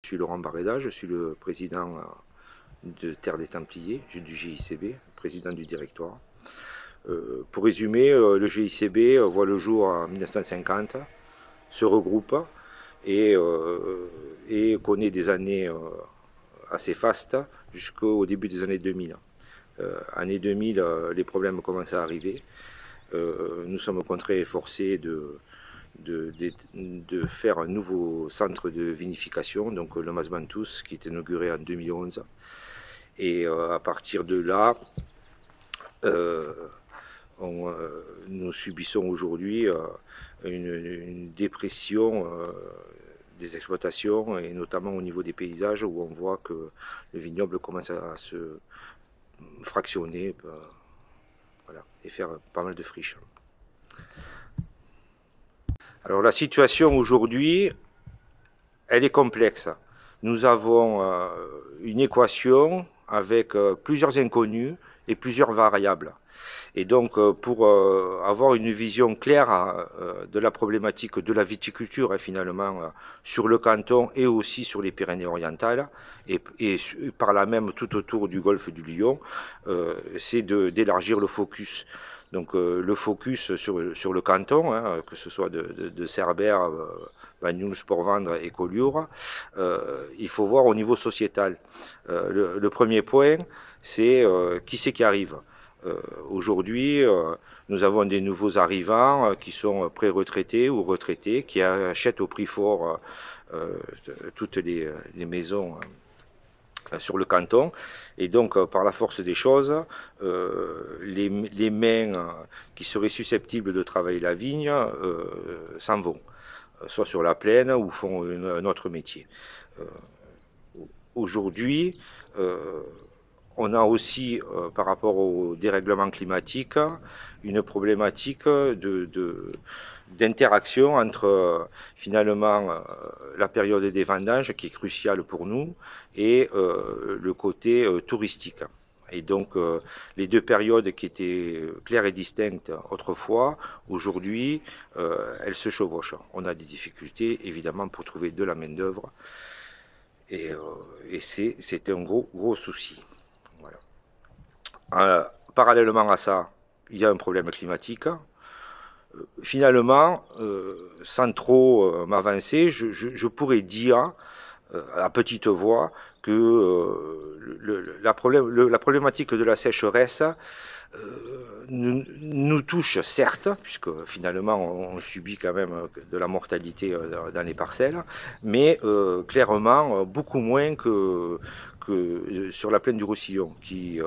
Je suis Laurent Barreda, je suis le président de Terre des Templiers, du GICB, président du directoire. Pour résumer, le GICB voit le jour en 1950, se regroupe et connaît des années assez fastes jusqu'au début des années 2000. Année 2000, les problèmes commencent à arriver. Nous sommes contraints et forcés de faire un nouveau centre de vinification, donc le Mas-Bantous, qui est inauguré en 2011. Et à partir de là, nous subissons aujourd'hui une dépression des exploitations, et notamment au niveau des paysages, où on voit que le vignoble commence à se fractionner, voilà, et faire pas mal de friches. Alors la situation aujourd'hui, elle est complexe. Nous avons une équation avec plusieurs inconnus et plusieurs variables. Et donc pour avoir une vision claire de la problématique de la viticulture finalement sur le canton et aussi sur les Pyrénées-Orientales et par là même tout autour du golfe du Lion, c'est d'élargir le focus. Donc le focus sur le canton, hein, que ce soit de Cerbère, Banyuls, Port-Vendre et Collioure, il faut voir au niveau sociétal. Le premier point, c'est qui c'est qui arrive. Aujourd'hui, nous avons des nouveaux arrivants qui sont pré-retraités ou retraités, qui achètent au prix fort toutes les maisons sur le canton, et donc par la force des choses, les mains qui seraient susceptibles de travailler la vigne s'en vont, soit sur la plaine ou font un autre métier. Aujourd'hui, on a aussi, par rapport au dérèglement climatique, une problématique d'interaction entre finalement la période des vendanges, qui est cruciale pour nous, et le côté touristique. Et donc les deux périodes qui étaient claires et distinctes autrefois, aujourd'hui, elles se chevauchent. On a des difficultés évidemment pour trouver de la main-d'œuvre, et c'est un gros souci. Voilà. Parallèlement à ça, il y a un problème climatique. Finalement, sans trop m'avancer, je pourrais dire à petite voix que la problématique de la sécheresse nous touche certes, puisque finalement on subit quand même de la mortalité dans les parcelles, mais clairement beaucoup moins que sur la plaine du Roussillon, qui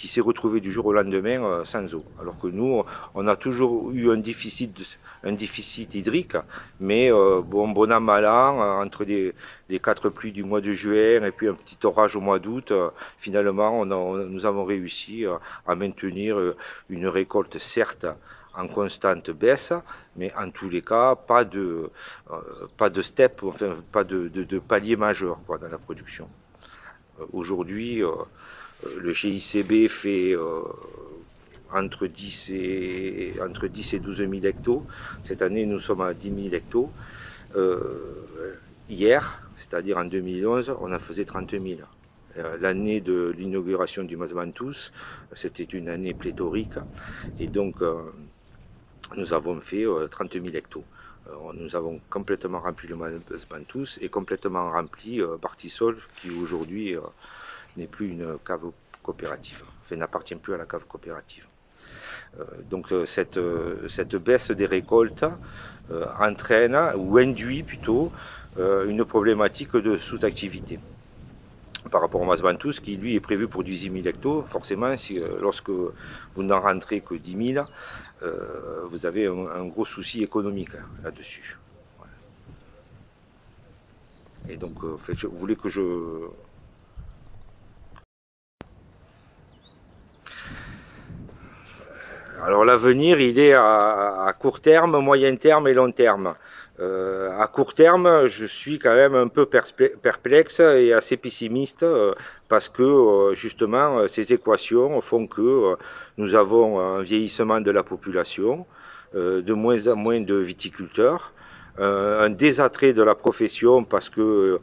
s'est retrouvé du jour au lendemain sans eau. Alors que nous, on a toujours eu un déficit hydrique, mais bon an, mal an, entre les 4 pluies du mois de juin et puis un petit orage au mois d'août, finalement, nous avons réussi à maintenir une récolte, certes, en constante baisse, mais en tous les cas, pas de step, enfin, pas de palier majeur quoi, dans la production. Aujourd'hui, le GICB fait entre 10 et 12 000 hectos. Cette année, nous sommes à 10 000 hectos. Hier, c'est-à-dire en 2011, on en faisait 30 000. L'année de l'inauguration du Mas-Bantous, c'était une année pléthorique, et donc nous avons fait 30 000 hectos. Nous avons complètement rempli le Mas-Bantous et complètement rempli Bartisol, qui aujourd'hui n'est plus une cave coopérative, enfin n'appartient plus à la cave coopérative. Donc cette baisse des récoltes entraîne, ou induit plutôt, une problématique de sous-activité par rapport au Mas-Bantous, qui lui est prévu pour 18 000 hectos. Forcément, lorsque vous n'en rentrez que 10 000, vous avez un gros souci économique là-dessus. Voilà. Et donc, en fait, vous voulez que Alors l'avenir, il est à court terme, moyen terme et long terme. À court terme, je suis quand même un peu perplexe et assez pessimiste parce que justement ces équations font que nous avons un vieillissement de la population, de moins en moins de viticulteurs, un désattrait de la profession parce que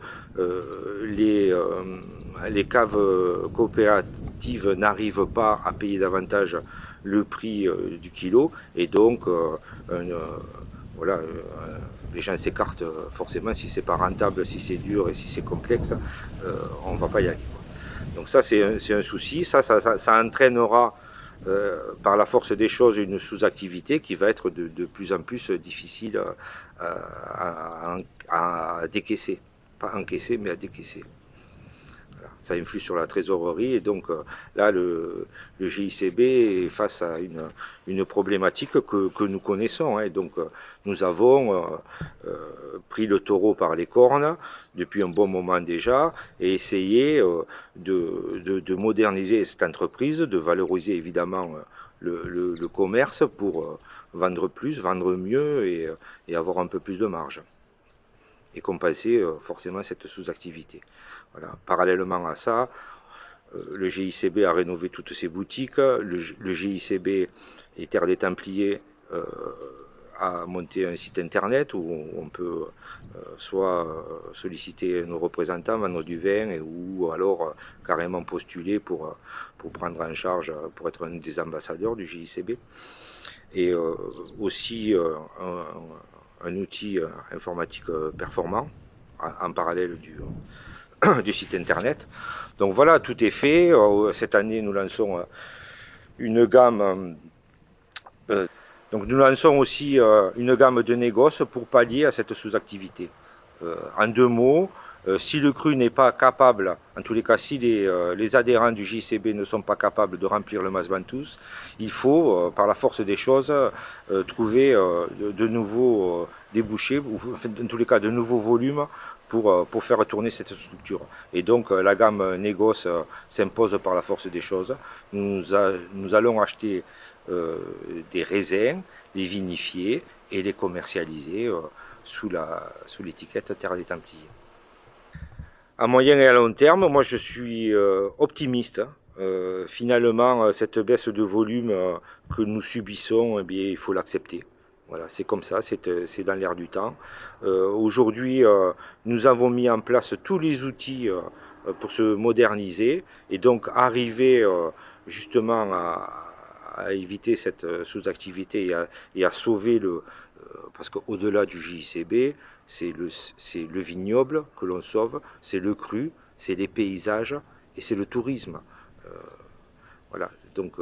les caves coopératives n'arrivent pas à payer davantage le prix du kilo, et donc voilà, les gens s'écartent forcément. Si c'est pas rentable, si c'est dur et si c'est complexe, on va pas y aller. Donc ça, c'est un souci. Ça entraînera par la force des choses une sous-activité qui va être de plus en plus difficile à décaisser. Pas encaisser, mais à décaisser. Voilà. Ça influe sur la trésorerie, et donc là, le GICB est face à une problématique que nous connaissons. Hein. Donc nous avons pris le taureau par les cornes depuis un bon moment déjà, et essayé de moderniser cette entreprise, de valoriser évidemment le commerce pour vendre plus, vendre mieux, et avoir un peu plus de marge, et compenser forcément cette sous-activité. Voilà. Parallèlement à ça, le GICB a rénové toutes ses boutiques, le GICB et Terre des Templiers a monté un site internet où on peut soit solliciter nos représentants, vendre du vin, ou alors carrément postuler pour prendre en charge, pour être un des ambassadeurs du GICB. Et aussi un outil informatique performant en parallèle du site internet. Donc voilà, tout est fait. Cette année, nous lançons une gamme. Donc nous lançons aussi une gamme de négoces pour pallier à cette sous-activité. En deux mots, si le cru n'est pas capable, en tous les cas, si les adhérents du JCB ne sont pas capables de remplir le Masbantous, il faut, par la force des choses, trouver de nouveaux débouchés, ou en tous les cas de nouveaux volumes pour faire tourner cette structure. Et donc la gamme négoce s'impose par la force des choses. Nous allons acheter des raisins, les vinifier et les commercialiser sous l'étiquette Terre des Templiers. À moyen et à long terme, moi je suis optimiste. Finalement, cette baisse de volume que nous subissons, eh bien, il faut l'accepter. Voilà, c'est comme ça, c'est dans l'air du temps. Aujourd'hui, nous avons mis en place tous les outils pour se moderniser, et donc arriver justement à éviter cette sous-activité, et à sauver parce qu'au-delà du JICB, c'est le vignoble que l'on sauve, c'est le cru, c'est les paysages et c'est le tourisme. Voilà, donc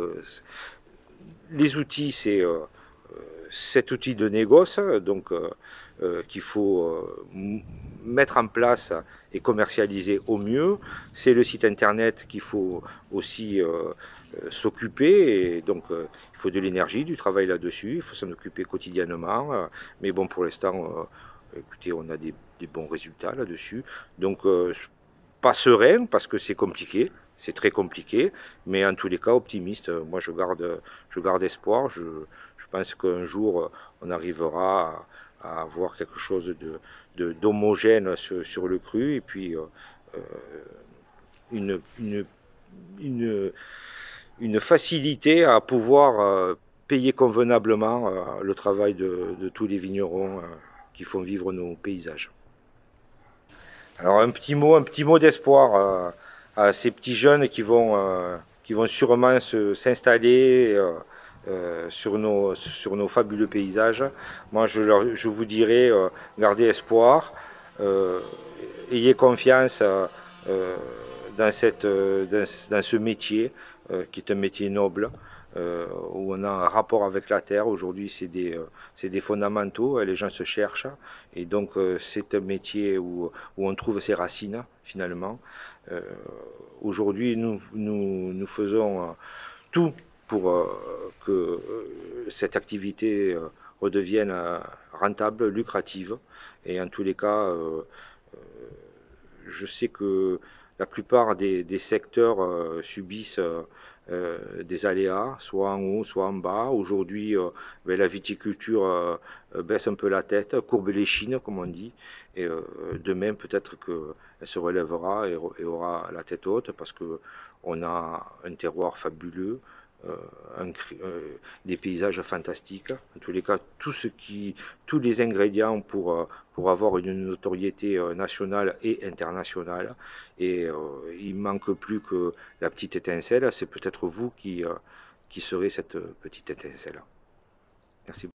les outils, c'est cet outil de négoce donc qu'il faut mettre en place et commercialiser au mieux. C'est le site internet qu'il faut aussi s'occuper, et donc il faut de l'énergie, du travail là-dessus, il faut s'en occuper quotidiennement, mais bon, pour l'instant, écoutez, on a des bons résultats là-dessus, donc pas serein parce que c'est compliqué, c'est très compliqué, mais en tous les cas optimiste. Moi je garde espoir, je pense qu'un jour on arrivera à avoir quelque chose d'homogène sur le cru, et puis une facilité à pouvoir payer convenablement le travail de tous les vignerons qui font vivre nos paysages. Alors un petit mot d'espoir à ces petits jeunes qui vont sûrement s'installer sur nos fabuleux paysages. Moi je vous dirais, gardez espoir, ayez confiance dans ce métier qui est un métier noble, où on a un rapport avec la terre. Aujourd'hui, c'est des fondamentaux, les gens se cherchent, et donc c'est un métier où on trouve ses racines, finalement. Aujourd'hui, nous faisons tout pour que cette activité redevienne rentable, lucrative, et en tous les cas, je sais que la plupart des secteurs subissent des aléas, soit en haut, soit en bas. Aujourd'hui, la viticulture baisse un peu la tête, courbe les chines, comme on dit. Et demain, peut-être qu'elle se relèvera et aura la tête haute, parce qu'on a un terroir fabuleux, des paysages fantastiques. En tous les cas, tous les ingrédients pour avoir une notoriété nationale et internationale. Et il ne manque plus que la petite étincelle. C'est peut-être vous qui serez cette petite étincelle. Merci.